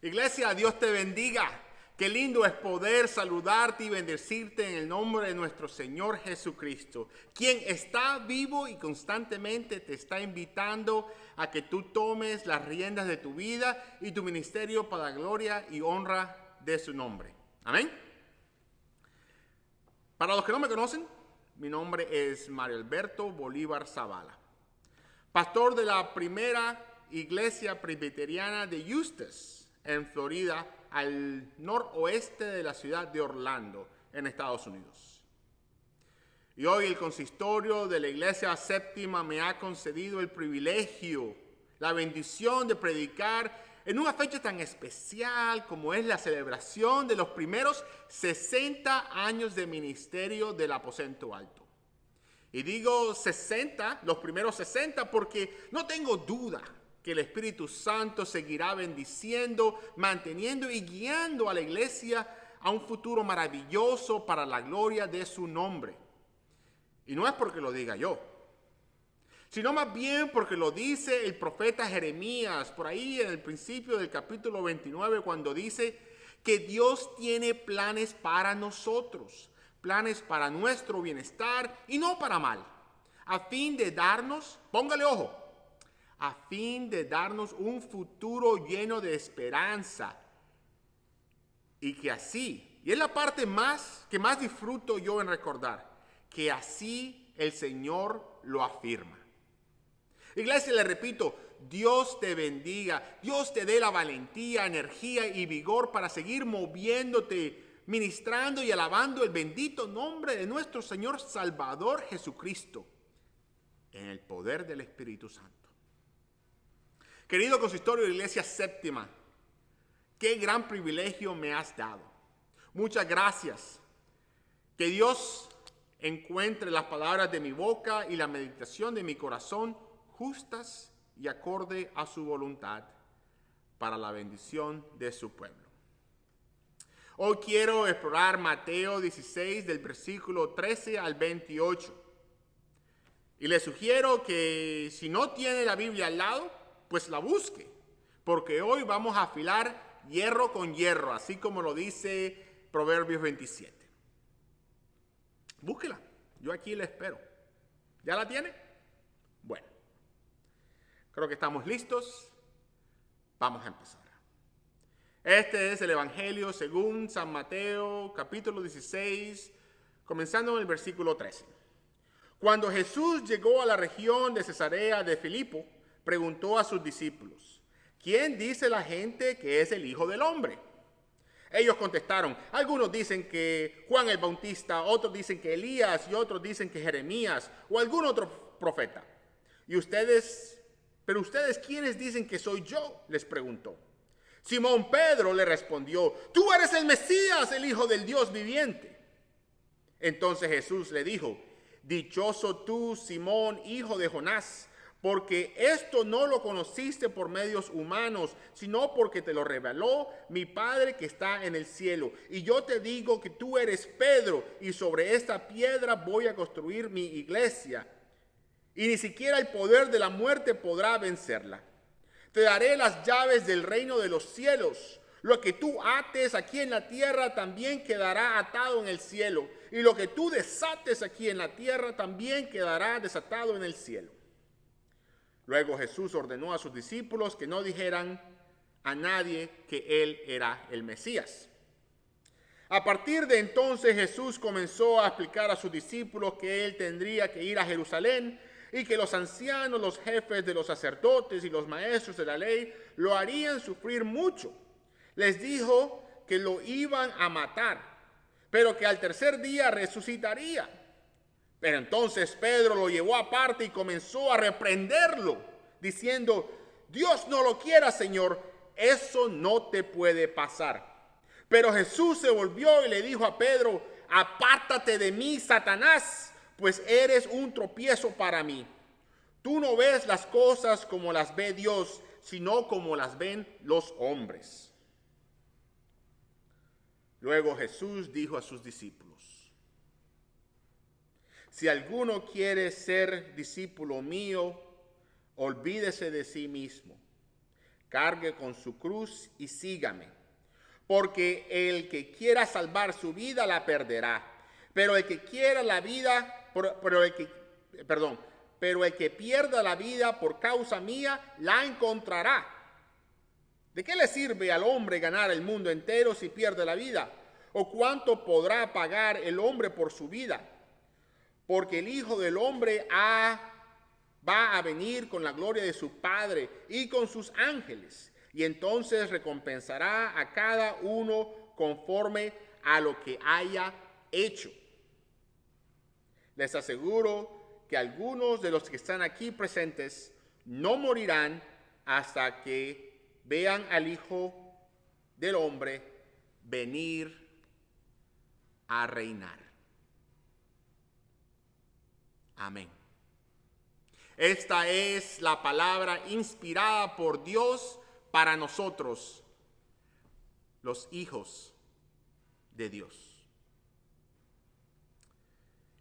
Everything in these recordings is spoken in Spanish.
Iglesia, Dios te bendiga. Qué lindo es poder saludarte y bendecirte en el nombre de nuestro Señor Jesucristo, quien está vivo y constantemente te está invitando a que tú tomes las riendas de tu vida y tu ministerio para la gloria y honra de su nombre. Amén. Para los que no me conocen, mi nombre es Mario Alberto Bolívar Zavala, pastor de la primera iglesia presbiteriana de Eustis, en Florida, al noroeste de la ciudad de Orlando, en Estados Unidos. Y hoy el consistorio de la Iglesia Séptima me ha concedido el privilegio, la bendición de predicar en una fecha tan especial como es la celebración de los primeros 60 años de ministerio del Aposento Alto. Y digo 60, los primeros 60, porque no tengo duda que el Espíritu Santo seguirá bendiciendo, manteniendo y guiando a la iglesia a un futuro maravilloso para la gloria de su nombre. Y no es porque lo diga yo, sino más bien porque lo dice el profeta Jeremías, por ahí en el principio del capítulo 29, cuando dice que Dios tiene planes para nosotros, planes para nuestro bienestar y no para mal, a fin de darnos, póngale ojo, a fin de darnos un futuro lleno de esperanza. Y que así, y es la parte que más disfruto yo en recordar, que así el Señor lo afirma. Iglesia, le repito, Dios te bendiga, Dios te dé la valentía, energía y vigor para seguir moviéndote, ministrando y alabando el bendito nombre de nuestro Señor Salvador Jesucristo, en el poder del Espíritu Santo. Querido consistorio de Iglesia Séptima, qué gran privilegio me has dado. Muchas gracias. Que Dios encuentre las palabras de mi boca y la meditación de mi corazón justas y acorde a su voluntad para la bendición de su pueblo. Hoy quiero explorar Mateo 16 del versículo 13 al 28. Y le sugiero que si no tiene la Biblia al lado, pues la busque, porque hoy vamos a afilar hierro con hierro, así como lo dice Proverbios 27. Búsquela, yo aquí la espero. ¿Ya la tiene? Bueno, creo que estamos listos. Vamos a empezar. Este es el Evangelio según San Mateo, capítulo 16, comenzando en el versículo 13. Cuando Jesús llegó a la región de Cesarea de Filipo, preguntó a sus discípulos: ¿quién dice la gente que es el Hijo del Hombre? Ellos contestaron: algunos dicen que Juan el Bautista, otros dicen que Elías y otros dicen que Jeremías o algún otro profeta. ¿Pero ustedes quiénes dicen que soy yo?, les preguntó. Simón Pedro le respondió: tú eres el Mesías, el Hijo del Dios viviente. Entonces Jesús le dijo: dichoso tú, Simón, hijo de Jonás, porque esto no lo conociste por medios humanos, sino porque te lo reveló mi Padre que está en el cielo. Y yo te digo que tú eres Pedro, y sobre esta piedra voy a construir mi iglesia, y ni siquiera el poder de la muerte podrá vencerla. Te daré las llaves del reino de los cielos. Lo que tú ates aquí en la tierra también quedará atado en el cielo, y lo que tú desates aquí en la tierra también quedará desatado en el cielo. Luego Jesús ordenó a sus discípulos que no dijeran a nadie que él era el Mesías. A partir de entonces Jesús comenzó a explicar a sus discípulos que él tendría que ir a Jerusalén y que los ancianos, los jefes de los sacerdotes y los maestros de la ley lo harían sufrir mucho. Les dijo que lo iban a matar, pero que al tercer día resucitaría. Pero entonces Pedro lo llevó aparte y comenzó a reprenderlo, diciendo: Dios no lo quiera, Señor, eso no te puede pasar. Pero Jesús se volvió y le dijo a Pedro: apártate de mí, Satanás, pues eres un tropiezo para mí. Tú no ves las cosas como las ve Dios, sino como las ven los hombres. Luego Jesús dijo a sus discípulos: si alguno quiere ser discípulo mío, olvídese de sí mismo. cargue con su cruz y sígame. Porque el que quiera salvar su vida la perderá, pero el que quiera la vida, pero el que pierda la vida por causa mía la encontrará. ¿De qué le sirve al hombre ganar el mundo entero si pierde la vida? ¿O cuánto podrá pagar el hombre por su vida? Porque el Hijo del Hombre va a venir con la gloria de su Padre y con sus ángeles, y entonces recompensará a cada uno conforme a lo que haya hecho. Les aseguro que algunos de los que están aquí presentes no morirán hasta que vean al Hijo del Hombre venir a reinar. Amén. Esta es la palabra inspirada por Dios para nosotros, los hijos de Dios.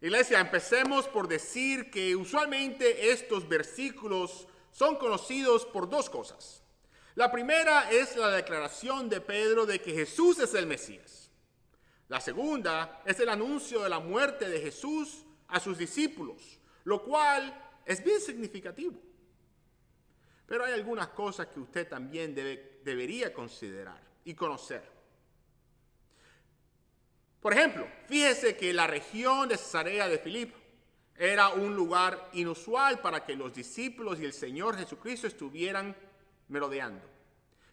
Iglesia, empecemos por decir que usualmente estos versículos son conocidos por dos cosas. La primera es la declaración de Pedro de que Jesús es el Mesías. La segunda es el anuncio de la muerte de Jesús a sus discípulos, lo cual es bien significativo. Pero hay algunas cosas que usted también debería considerar y conocer. Por ejemplo, fíjese que la región de Cesarea de Filipo era un lugar inusual para que los discípulos y el Señor Jesucristo estuvieran merodeando.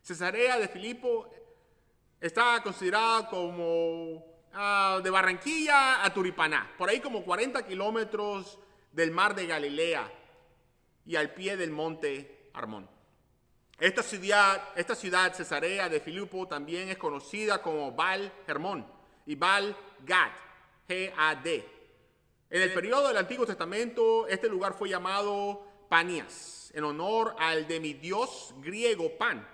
Cesarea de Filipo está considerada como de Barranquilla a Turipaná, por ahí como 40 kilómetros del mar de Galilea y al pie del monte Armón. Esta ciudad Cesarea de Filipo también es conocida como Baal Hermón y Baal Gad, G-A-D. En el periodo del Antiguo Testamento, este lugar fue llamado Panías, en honor al demidios griego Pan,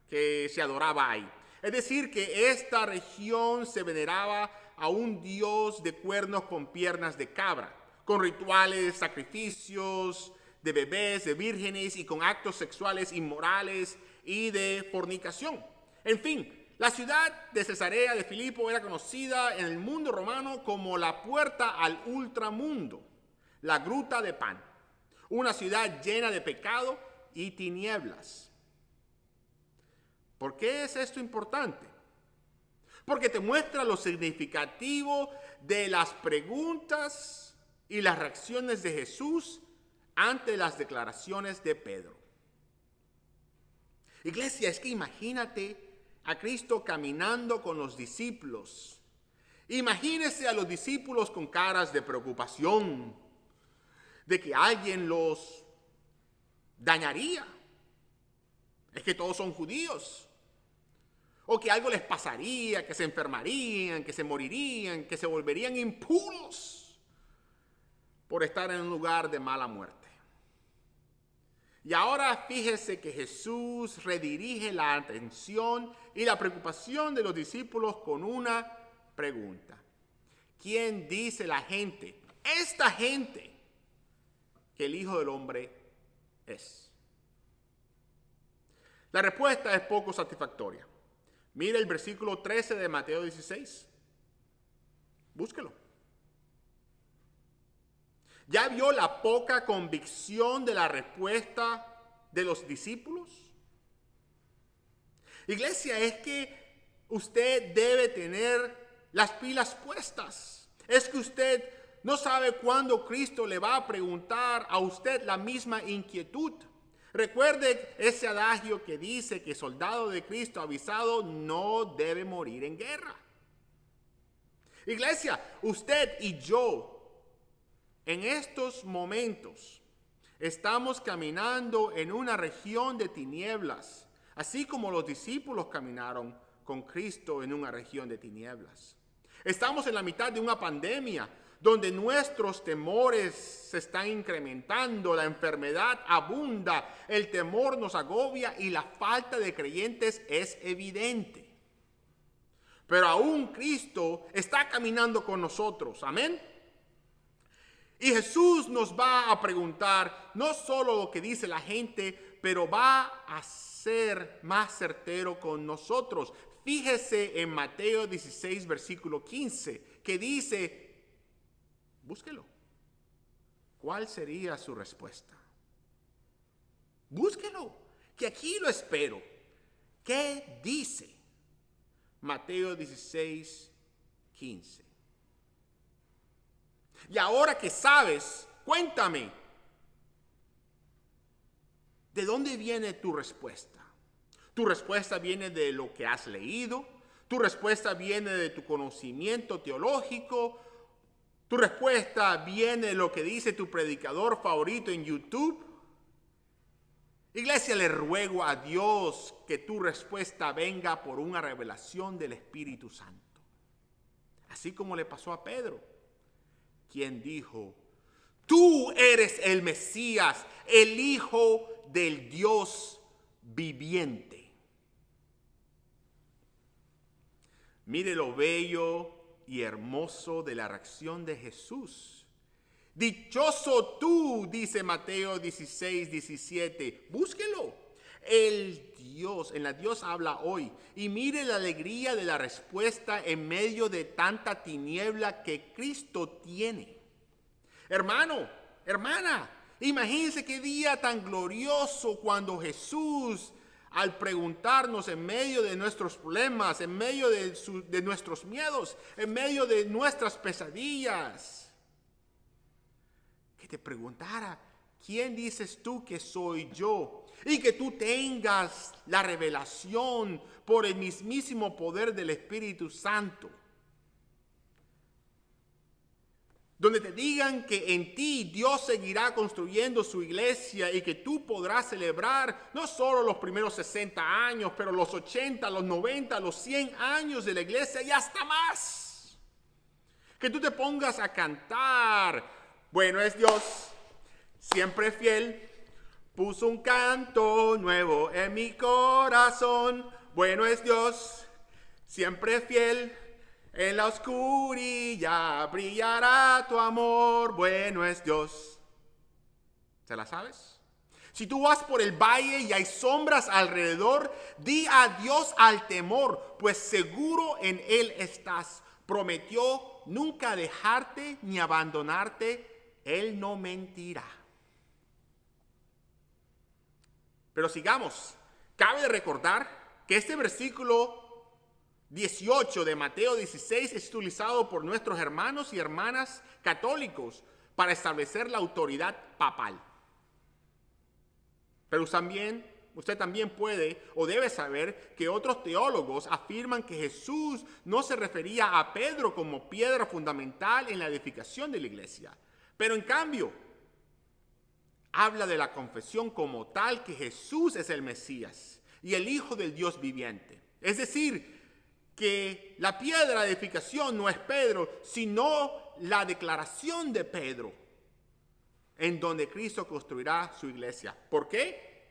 que se adoraba ahí. Es decir, que esta región se veneraba a un dios de cuernos con piernas de cabra, con rituales, sacrificios de bebés, de vírgenes y con actos sexuales inmorales y de fornicación. En fin, la ciudad de Cesarea de Filipo era conocida en el mundo romano como la puerta al ultramundo, la gruta de Pan, una ciudad llena de pecado y tinieblas. ¿Por qué es esto importante? Porque te muestra lo significativo de las preguntas y las reacciones de Jesús ante las declaraciones de Pedro. Iglesia, es que imagínate a Cristo caminando con los discípulos. Imagínese a los discípulos con caras de preocupación, de que alguien los dañaría. Es que todos son judíos. O que algo les pasaría, que se enfermarían, que se morirían, que se volverían impuros por estar en un lugar de mala muerte. Y ahora fíjese que Jesús redirige la atención y la preocupación de los discípulos con una pregunta. ¿Quién dice la gente, esta gente, que el Hijo del Hombre es? La respuesta es poco satisfactoria. Mire el versículo 13 de Mateo 16. Búsquelo. ¿Ya vio la poca convicción de la respuesta de los discípulos? Iglesia, es que usted debe tener las pilas puestas. Es que usted no sabe cuándo Cristo le va a preguntar a usted la misma inquietud. Recuerde ese adagio que dice que soldado de Cristo avisado no debe morir en guerra. Iglesia, usted y yo en estos momentos estamos caminando en una región de tinieblas, así como los discípulos caminaron con Cristo en una región de tinieblas. Estamos en la mitad de una pandemia donde nuestros temores se están incrementando, la enfermedad abunda, el temor nos agobia y la falta de creyentes es evidente. Pero aún Cristo está caminando con nosotros, amén. Y Jesús nos va a preguntar no solo lo que dice la gente, pero va a ser más certero con nosotros. Fíjese en Mateo 16, versículo 15, que dice, búsquelo. ¿Cuál sería su respuesta? Búsquelo, que aquí lo espero. ¿Qué dice? Mateo 16, 15. Y ahora que sabes, cuéntame, ¿de dónde viene tu respuesta? ¿Tu respuesta viene de lo que has leído? ¿Tu respuesta viene de tu conocimiento teológico? ¿Tu respuesta viene de lo que dice tu predicador favorito en YouTube? Iglesia, le ruego a Dios que tu respuesta venga por una revelación del Espíritu Santo. Así como le pasó a Pedro, quien dijo, tú eres el Mesías, el Hijo del Dios viviente. Mire lo bello y hermoso de la reacción de Jesús. Dichoso tú, dice Mateo 16, 17. Búsquelo. En la Dios habla hoy. Y mire la alegría de la respuesta en medio de tanta tiniebla que Cristo tiene. Hermano, hermana, imagínense qué día tan glorioso cuando Jesús, al preguntarnos en medio de nuestros problemas, en medio de nuestros miedos, en medio de nuestras pesadillas, que te preguntara, ¿quién dices tú que soy yo? Y que tú tengas la revelación por el mismísimo poder del Espíritu Santo. Donde te digan que en ti Dios seguirá construyendo su iglesia y que tú podrás celebrar no solo los primeros 60 años, pero los 80, los 90, los 100 años de la iglesia y hasta más. Que tú te pongas a cantar, bueno es Dios, siempre fiel, puso un canto nuevo en mi corazón. Bueno es Dios, siempre fiel. En la oscuridad brillará tu amor, bueno es Dios. ¿Se la sabes? Si tú vas por el valle y hay sombras alrededor, di adiós al temor, pues seguro en Él estás. Prometió nunca dejarte ni abandonarte, Él no mentirá. Pero sigamos. Cabe recordar que este versículo 18 de Mateo 16 es utilizado por nuestros hermanos y hermanas católicos para establecer la autoridad papal. Pero usted también puede o debe saber que otros teólogos afirman que Jesús no se refería a Pedro como piedra fundamental en la edificación de la iglesia. Pero en cambio, habla de la confesión como tal que Jesús es el Mesías y el Hijo del Dios viviente. Es decir, que la piedra de edificación no es Pedro, sino la declaración de Pedro, en donde Cristo construirá su iglesia. ¿Por qué?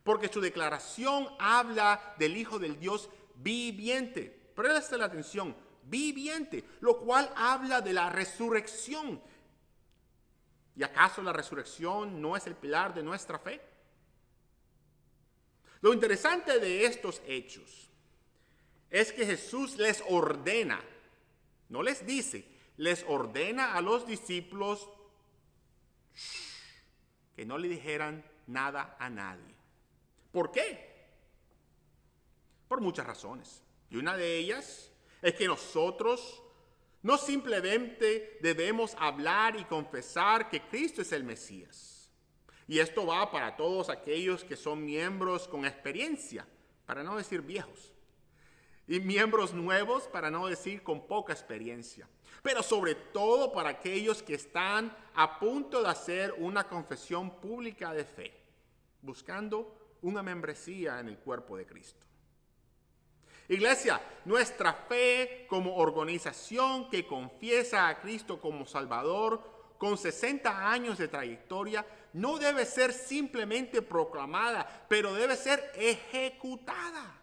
Porque su declaración habla del Hijo del Dios viviente. Presta la atención, viviente, lo cual habla de la resurrección. ¿Y acaso la resurrección no es el pilar de nuestra fe? Lo interesante de estos hechos es que Jesús les ordena, no les dice, les ordena a los discípulos que no le dijeran nada a nadie. ¿Por qué? Por muchas razones. Y una de ellas es que nosotros no simplemente debemos hablar y confesar que Cristo es el Mesías. Y esto va para todos aquellos que son miembros con experiencia, para no decir viejos. Y miembros nuevos, para no decir con poca experiencia. Pero sobre todo para aquellos que están a punto de hacer una confesión pública de fe, buscando una membresía en el cuerpo de Cristo. Iglesia, nuestra fe como organización que confiesa a Cristo como Salvador, con 60 años de trayectoria, no debe ser simplemente proclamada, pero debe ser ejecutada.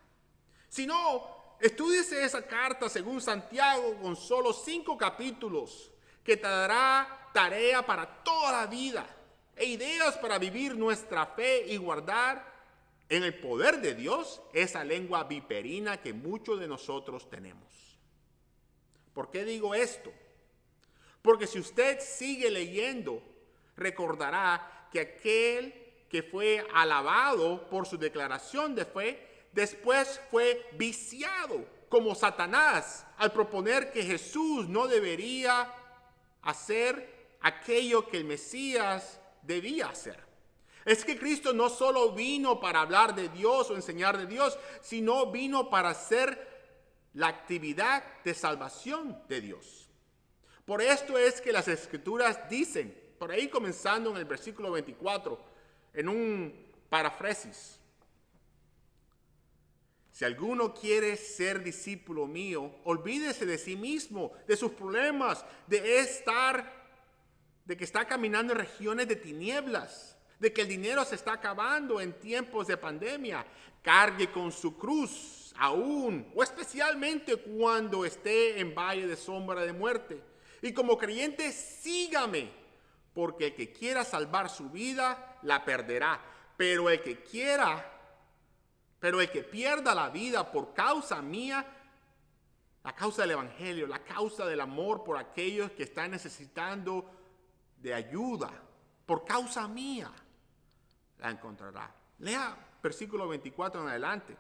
Si no, estúdiese esa carta según Santiago con solo 5 capítulos que te dará tarea para toda la vida e ideas para vivir nuestra fe y guardar en el poder de Dios, esa lengua viperina que muchos de nosotros tenemos. ¿Por qué digo esto? Porque si usted sigue leyendo, recordará que aquel que fue alabado por su declaración de fe, después fue viciado como Satanás al proponer que Jesús no debería hacer aquello que el Mesías debía hacer. Es que Cristo no solo vino para hablar de Dios o enseñar de Dios, sino vino para hacer la actividad de salvación de Dios. Por esto es que las Escrituras dicen, por ahí comenzando en el versículo 24, en un paráfrasis: si alguno quiere ser discípulo mío, olvídese de sí mismo, de sus problemas, de que está caminando en regiones de tinieblas, de que el dinero se está acabando en tiempos de pandemia. Cargue con su cruz, aún o especialmente cuando esté en valle de sombra de muerte. Y como creyente, sígame, porque el que quiera salvar su vida, la perderá. Pero el que pierda la vida por causa mía, la causa del evangelio, la causa del amor por aquellos que están necesitando de ayuda, por causa mía, la encontrará. Lea versículo 24 en adelante.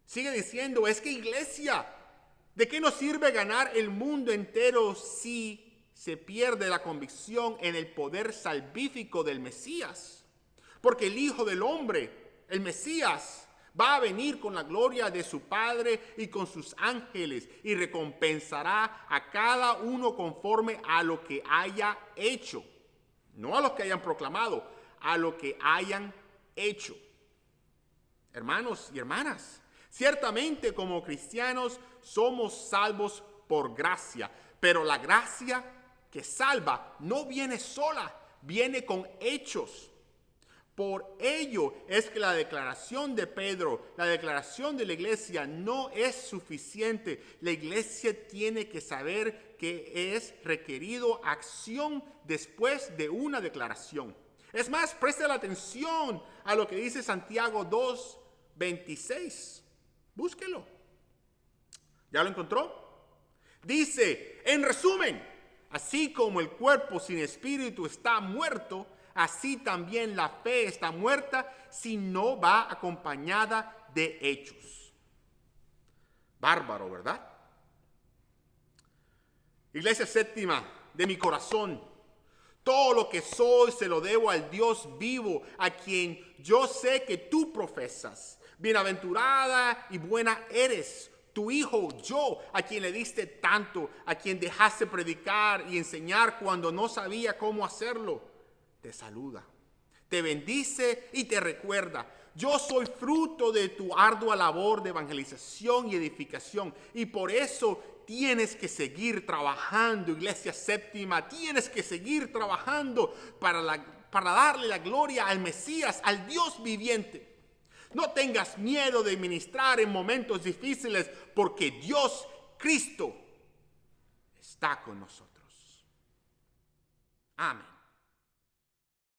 Sigue diciendo: es que, iglesia, ¿de qué nos sirve ganar el mundo entero si se pierde la convicción en el poder salvífico del Mesías? Porque el Hijo del Hombre, el Mesías, va a venir con la gloria de su Padre y con sus ángeles y recompensará a cada uno conforme a lo que haya hecho. No a los que hayan proclamado, a lo que hayan hecho. Hermanos y hermanas, ciertamente como cristianos somos salvos por gracia, pero la gracia que salva no viene sola, viene con hechos. Por ello es que la declaración de Pedro, la declaración de la iglesia no es suficiente. La iglesia tiene que saber que es requerido acción después de una declaración. Es más, preste la atención a lo que dice Santiago 2:26. Búsquelo. ¿Ya lo encontró? Dice, en resumen, así como el cuerpo sin espíritu está muerto, así también la fe está muerta si no va acompañada de hechos. Bárbaro, ¿verdad? Iglesia séptima de mi corazón, todo lo que soy se lo debo al Dios vivo, a quien yo sé que tú profesas. Bienaventurada y buena eres, tu hijo yo, a quien le diste tanto, a quien dejaste predicar y enseñar cuando no sabía cómo hacerlo. Te saluda, te bendice y te recuerda: yo soy fruto de tu ardua labor de evangelización y edificación, y por eso tienes que seguir trabajando, iglesia séptima, tienes que seguir trabajando para darle la gloria al Mesías, al Dios viviente. No tengas miedo de ministrar en momentos difíciles, porque Dios, Cristo, está con nosotros. Amén.